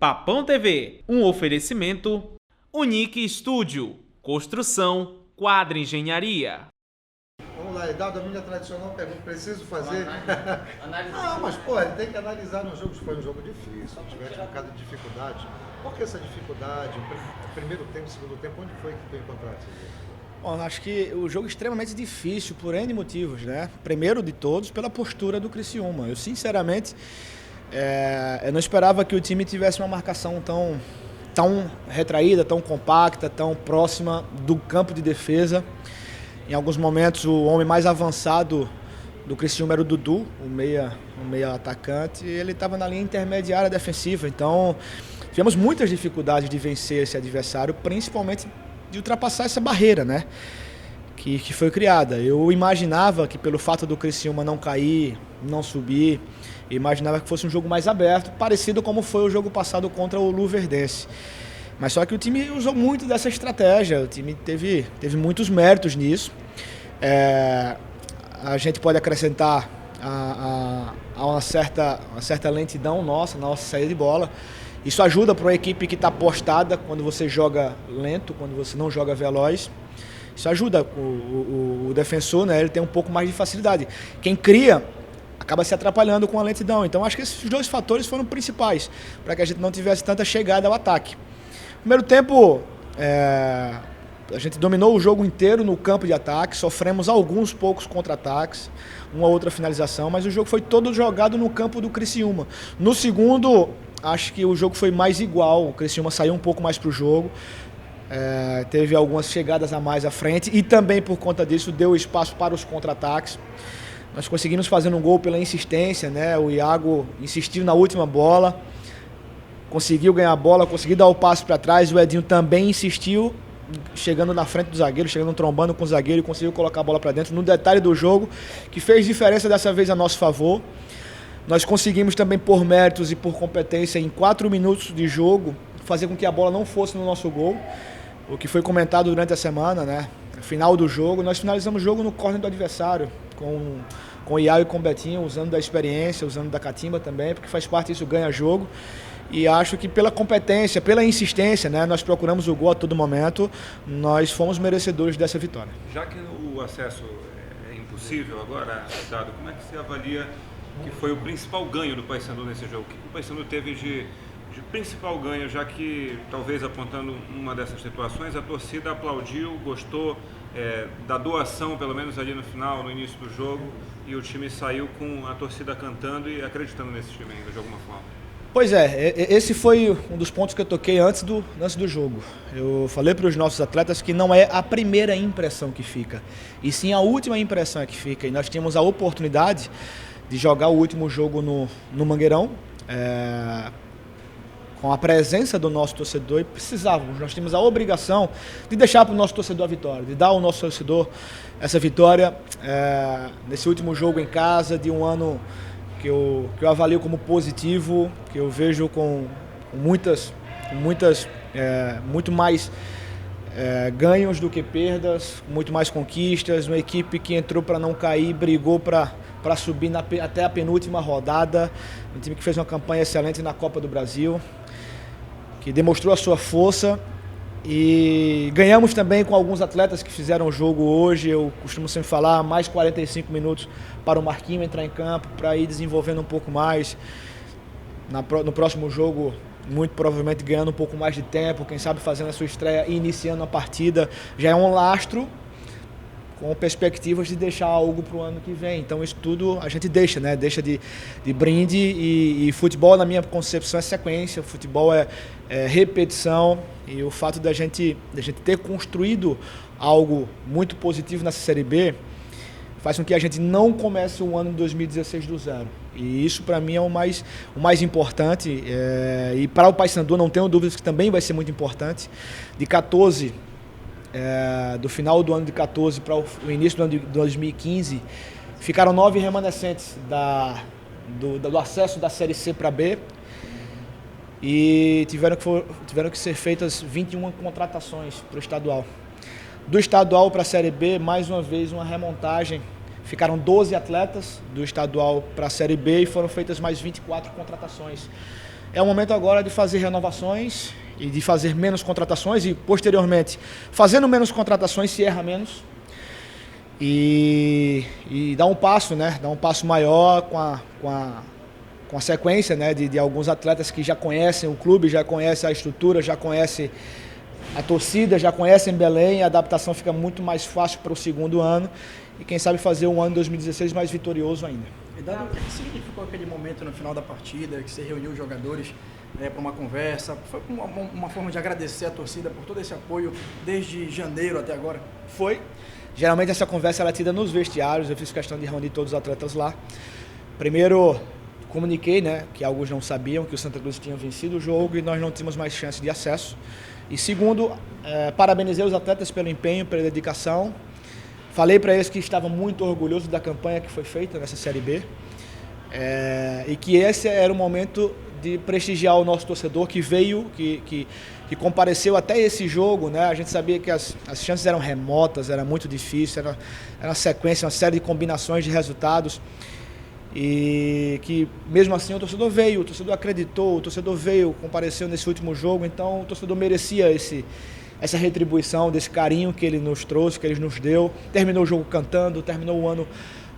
Papão TV, um oferecimento Unique Studio, construção, quadra engenharia. Vamos lá, Edaldo, a minha tradicional pergunta, preciso fazer... Ah, mas pô, ele tem que analisar no jogo, foi um jogo difícil, tivesse um bocado de dificuldade. Por que essa dificuldade? Primeiro tempo, segundo tempo, onde foi que tu encontraste? Bom, acho que o jogo é extremamente difícil por N motivos, né? Primeiro de todos, pela postura do Criciúma. Eu, sinceramente, eu não esperava que o time tivesse uma marcação tão retraída, tão compacta, tão próxima do campo de defesa. Em alguns momentos, o homem mais avançado do Criciúma era o Dudu, o meia atacante, e ele estava na linha intermediária defensiva. Então, tivemos muitas dificuldades de vencer esse adversário, principalmente de ultrapassar essa barreira, né, que foi criada. Eu imaginava que pelo fato do Criciúma não cair, não subir, eu imaginava que fosse um jogo mais aberto, parecido como foi o jogo passado contra o Luverdense. Mas só que o time usou muito dessa estratégia, o time teve muitos méritos nisso. A gente pode acrescentar a uma certa lentidão nossa, na nossa saída de bola. Isso ajuda para uma equipe que está postada quando você joga lento, quando você não joga veloz. Isso ajuda o defensor, né? Ele tem um pouco mais de facilidade. Quem cria acaba se atrapalhando com a lentidão. Então acho que esses dois fatores foram principais para que a gente não tivesse tanta chegada ao ataque. Primeiro tempo, a gente dominou o jogo inteiro no campo de ataque, sofremos alguns poucos contra-ataques, uma outra finalização, mas o jogo foi todo jogado no campo do Criciúma. No segundo, acho que o jogo foi mais igual, o Criciúma saiu um pouco mais para o jogo, teve algumas chegadas a mais à frente e também por conta disso deu espaço para os contra-ataques. Nós conseguimos fazer um gol pela insistência, né? O Iago insistiu na última bola, conseguiu ganhar a bola, conseguiu dar o passe para trás, o Edinho também insistiu, chegando na frente do zagueiro, chegando trombando com o zagueiro e conseguiu colocar a bola para dentro, no detalhe do jogo, que fez diferença dessa vez a nosso favor. Nós conseguimos também, por méritos e por competência, em 4 minutos de jogo, fazer com que a bola não fosse no nosso gol, o que foi comentado durante a semana, né? No final do jogo, nós finalizamos o jogo no córner do adversário, com o Iago e com o Betinho, usando da experiência, usando da catimba também, porque faz parte disso, ganha jogo. E acho que pela competência, pela insistência, né, nós procuramos o gol a todo momento, nós fomos merecedores dessa vitória. Já que o acesso é impossível agora, Dado, como é que você avalia que foi o principal ganho do Paysandu nesse jogo? O que o Paysandu teve de principal ganho, já que, talvez apontando uma dessas situações, a torcida aplaudiu, gostou da doação, pelo menos ali no final, no início do jogo, e o time saiu com a torcida cantando e acreditando nesse time ainda, de alguma forma? Pois esse foi um dos pontos que eu toquei antes do jogo. Eu falei para os nossos atletas que não é a primeira impressão que fica, e sim a última impressão que fica. E nós tínhamos a oportunidade de jogar o último jogo no Mangueirão, com a presença do nosso torcedor, e nós tínhamos a obrigação de deixar para o nosso torcedor a vitória, de dar ao nosso torcedor essa vitória nesse último jogo em casa, de um ano que eu avalio como positivo, que eu vejo com muito mais ganhos do que perdas, muito mais conquistas, uma equipe que entrou para não cair, brigou para subir até a penúltima rodada, um time que fez uma campanha excelente na Copa do Brasil, que demonstrou a sua força. E ganhamos também com alguns atletas que fizeram o jogo hoje. Eu costumo sempre falar, mais 45 minutos para o Marquinhos entrar em campo, para ir desenvolvendo um pouco mais. No próximo jogo, muito provavelmente ganhando um pouco mais de tempo, quem sabe fazendo a sua estreia e iniciando a partida. Já é um lastro com perspectivas de deixar algo para o ano que vem. Então isso tudo a gente deixa, né? Deixa de brinde e futebol, na minha concepção, é sequência, futebol é repetição, e o fato da gente ter construído algo muito positivo nessa Série B faz com que a gente não comece o ano de 2016 do zero. E isso para mim é o mais importante, e para o Paysandu não tenho dúvidas que também vai ser muito importante. De 14, do final do ano de 14 para o início do ano de 2015, ficaram 9 remanescentes do acesso da Série C para B, e tiveram que ser feitas 21 contratações para o estadual. Do estadual para a Série B, mais uma vez uma remontagem. Ficaram 12 atletas do estadual para a Série B e foram feitas mais 24 contratações. É o momento agora de fazer renovações e de fazer menos contratações e, posteriormente, fazendo menos contratações se erra menos. E dar um passo, né? Dar um passo maior com a sequência, né? de alguns atletas que já conhecem o clube, já conhecem a estrutura, já conhecem a torcida, já conhecem Belém. A adaptação fica muito mais fácil para o segundo ano e quem sabe fazer um ano de 2016 mais vitorioso ainda. E dado o que significou aquele momento no final da partida, que você reuniu os jogadores para uma conversa? Foi uma forma de agradecer a torcida por todo esse apoio desde janeiro até agora? Foi. Geralmente essa conversa ela é tida nos vestiários, eu fiz questão de reunir todos os atletas lá. Primeiro, comuniquei, né, que alguns não sabiam que o Santa Cruz tinha vencido o jogo e nós não tínhamos mais chance de acesso. E segundo, parabenizei os atletas pelo empenho, pela dedicação. Falei para eles que estava muito orgulhoso da campanha que foi feita nessa Série B. E que esse era o momento de prestigiar o nosso torcedor que veio, que compareceu até esse jogo, né? A gente sabia que as chances eram remotas, era muito difícil, era uma sequência, uma série de combinações de resultados. E que mesmo assim o torcedor veio, o torcedor acreditou, o torcedor veio, compareceu nesse último jogo, então o torcedor merecia essa retribuição desse carinho que ele nos trouxe, que ele nos deu. Terminou o jogo cantando, terminou o ano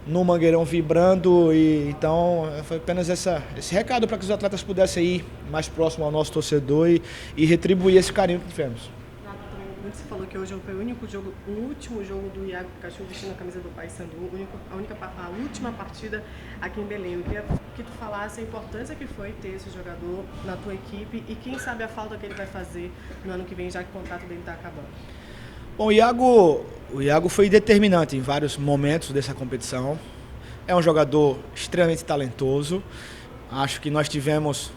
no Mangueirão vibrando, e então foi apenas esse recado para que os atletas pudessem ir mais próximo ao nosso torcedor e retribuir esse carinho que tivemos. Você falou que hoje foi o último jogo do Iago Pikachu vestindo a camisa do Paysandu, a última partida aqui em Belém. Eu queria que tu falasse a importância que foi ter esse jogador na tua equipe e quem sabe a falta que ele vai fazer no ano que vem, já que o contrato dele está acabando. Bom, o Iago foi determinante em vários momentos dessa competição. É um jogador extremamente talentoso. Acho que nós tivemos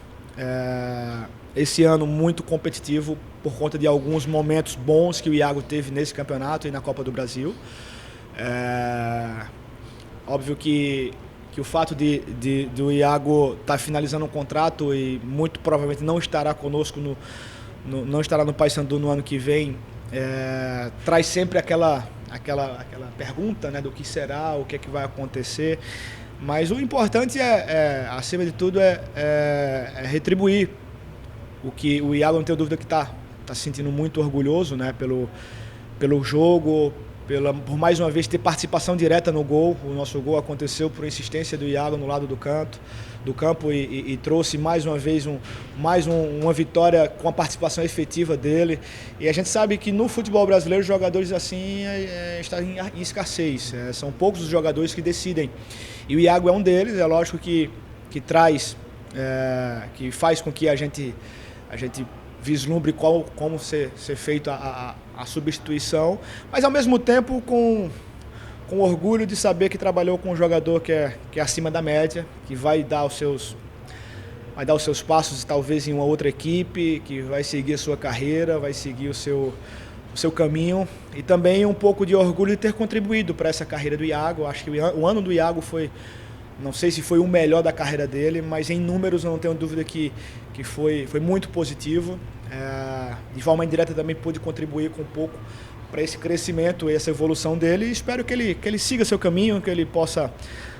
esse ano muito competitivo por conta de alguns momentos bons que o Iago teve nesse campeonato e na Copa do Brasil. Óbvio que o fato do Iago estar finalizando um contrato e muito provavelmente não estará conosco, não estará no Paysandu no ano que vem, traz sempre aquela pergunta, né, do que será, o que é que vai acontecer. Mas o importante acima de tudo, é retribuir o que o Iago, não tenho dúvida que está se sentindo muito orgulhoso, né, pelo jogo, por mais uma vez ter participação direta no gol. O nosso gol aconteceu por insistência do Iago no lado do campo e trouxe mais uma vez uma vitória com a participação efetiva dele. E a gente sabe que no futebol brasileiro jogadores assim estão em escassez. São poucos os jogadores que decidem. E o Iago é um deles. É lógico que traz, que faz com que a gente vislumbre como ser feita a substituição, mas ao mesmo tempo com orgulho de saber que trabalhou com um jogador que é acima da média, que vai dar os seus passos talvez em uma outra equipe, que vai seguir a sua carreira, vai seguir o seu caminho, e também um pouco de orgulho de ter contribuído para essa carreira do Iago. Acho que o ano do Iago foi, não sei se foi o melhor da carreira dele, mas em números eu não tenho dúvida que foi muito positivo. De forma indireta também pude contribuir com um pouco para esse crescimento e essa evolução dele. E espero que ele siga seu caminho, que ele possa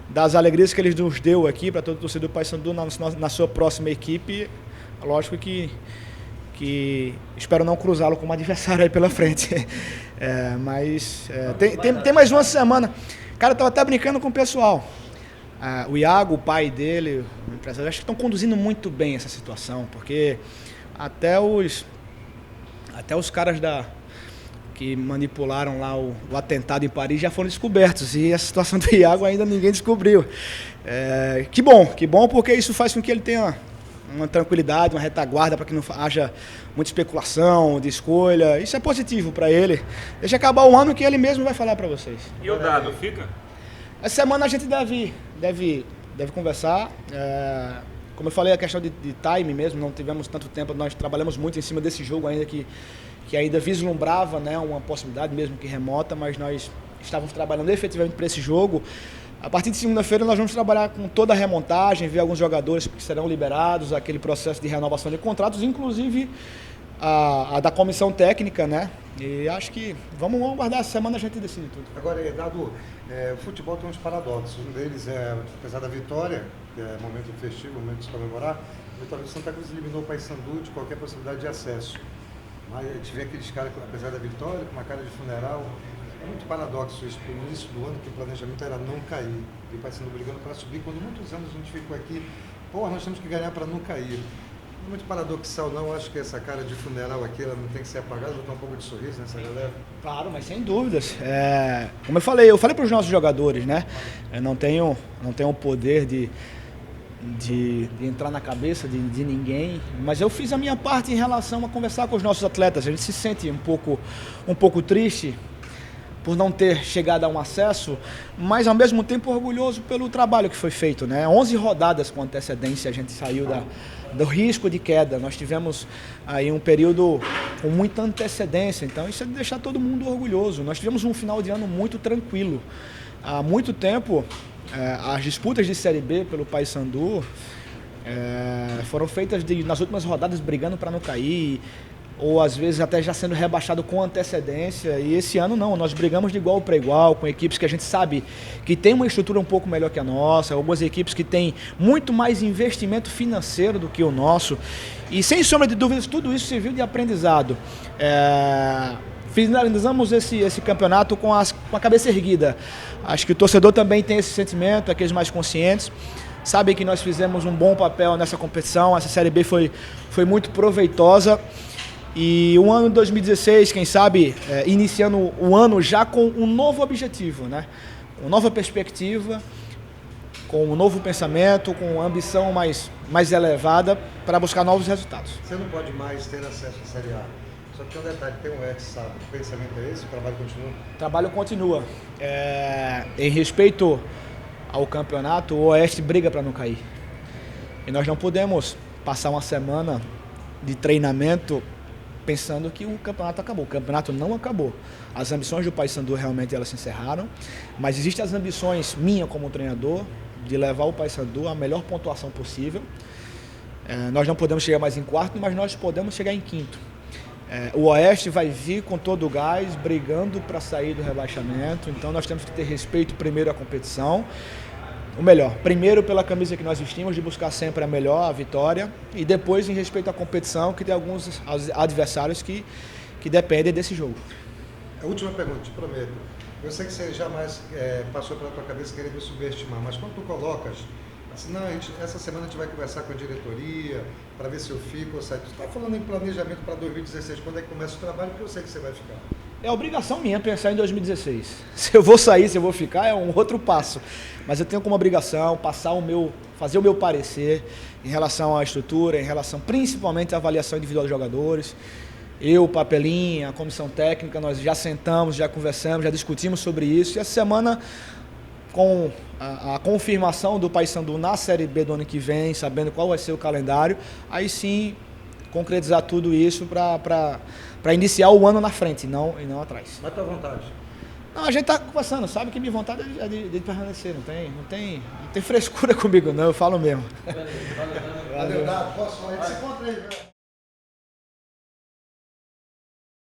dar as alegrias que ele nos deu aqui para todo o torcedor do Paysandu na sua próxima equipe. Lógico que espero não cruzá-lo como adversário aí pela frente. Tem mais uma semana. Cara, eu estava até brincando com o pessoal. O Iago, o pai dele, o empresário, acho que estão conduzindo muito bem essa situação, porque até os caras que manipularam lá o atentado em Paris já foram descobertos, e a situação do Iago ainda ninguém descobriu. Que bom, porque isso faz com que ele tenha uma tranquilidade, uma retaguarda, para que não haja muita especulação de escolha. Isso é positivo para ele. Deixa acabar o ano que ele mesmo vai falar para vocês. E o Dado, fica? Essa semana a gente deve conversar. Como eu falei, a questão de time mesmo, não tivemos tanto tempo, nós trabalhamos muito em cima desse jogo ainda que ainda vislumbrava, né, uma possibilidade mesmo que remota, mas nós estávamos trabalhando efetivamente para esse jogo. A partir de segunda-feira nós vamos trabalhar com toda a remontagem, ver alguns jogadores que serão liberados, aquele processo de renovação de contratos, inclusive a da comissão técnica, né? E acho que vamos aguardar, essa semana a gente decide tudo. Agora, Dado, o futebol tem uns paradoxos. Um deles é, apesar da vitória, que é momento festivo, momento de se comemorar, O Santa Cruz eliminou o Paysandu de qualquer possibilidade de acesso. Mas a gente vê aqueles caras, apesar da vitória, com uma cara de funeral. É muito paradoxo isso, porque no início do ano que o planejamento era não cair. E o Paysandu brigando para subir, quando muitos anos a gente ficou aqui, nós temos que ganhar para não cair. Não é muito paradoxal, não. Acho que essa cara de funeral aqui, ela não tem que ser apagada, botar um pouco de sorriso nessa galera. Claro, mas sem dúvidas. Como eu falei para os nossos jogadores, né? Eu não tenho o poder de entrar na cabeça de ninguém, mas eu fiz a minha parte em relação a conversar com os nossos atletas. A gente se sente um pouco triste por não ter chegado a um acesso, mas ao mesmo tempo orgulhoso pelo trabalho que foi feito, né? 11 rodadas com antecedência a gente saiu do risco de queda. Nós tivemos aí um período com muita antecedência, então isso é de deixar todo mundo orgulhoso. Nós tivemos um final de ano muito tranquilo. Há muito tempo, as disputas de Série B pelo Paysandu foram feitas nas últimas rodadas brigando para não cair, ou às vezes até já sendo rebaixado com antecedência, e esse ano não, nós brigamos de igual para igual com equipes que a gente sabe que tem uma estrutura um pouco melhor que a nossa, algumas equipes que têm muito mais investimento financeiro do que o nosso, e sem sombra de dúvidas tudo isso serviu de aprendizado. Finalizamos esse campeonato com a cabeça erguida. Acho que o torcedor também tem esse sentimento, aqueles mais conscientes, sabem que nós fizemos um bom papel nessa competição, essa Série B foi muito proveitosa. E o ano de 2016, quem sabe, iniciando o ano já com um novo objetivo, né? Uma nova perspectiva, com um novo pensamento, com ambição mais elevada para buscar novos resultados. Você não pode mais ter acesso à Série A. Só que tem um detalhe, tem um Oeste sábado. O pensamento é esse? O trabalho continua? O trabalho continua. Em respeito ao campeonato, o Oeste briga para não cair. E nós não podemos passar uma semana de treinamento pensando que o campeonato acabou. O campeonato não acabou. As ambições do Paysandu realmente elas se encerraram, mas existem as ambições minha como treinador de levar o Paysandu à melhor pontuação possível. Nós não podemos chegar mais em quarto, mas nós podemos chegar em quinto. O Oeste vai vir com todo o gás, brigando para sair do rebaixamento, então nós temos que ter respeito primeiro à competição. O melhor, primeiro pela camisa que nós vestimos, de buscar sempre a melhor, a vitória, e depois em respeito à competição, que tem alguns adversários que dependem desse jogo. A última pergunta, te prometo. Eu sei que você jamais passou pela tua cabeça querer me subestimar, mas quando tu colocas, assim, não, essa semana a gente vai conversar com a diretoria para ver se eu fico ou saio. Tu está falando em planejamento para 2016, quando é que começa o trabalho, porque eu sei que você vai ficar. É obrigação minha pensar em 2016. Se eu vou sair, se eu vou ficar, é um outro passo. Mas eu tenho como obrigação fazer o meu parecer em relação à estrutura, em relação principalmente à avaliação individual dos jogadores. Eu, Papelinha, a comissão técnica, nós já sentamos, já conversamos, já discutimos sobre isso. E essa semana, com a confirmação do Paysandu na Série B do ano que vem, sabendo qual vai ser o calendário, aí sim concretizar tudo isso para iniciar o ano na frente e não atrás. Mas tá à vontade. Não, a gente está conversando, sabe que minha vontade é de permanecer, não tem frescura comigo não, eu falo mesmo. Valeu, Dado. Posso falar? A gente se encontra aí, velho.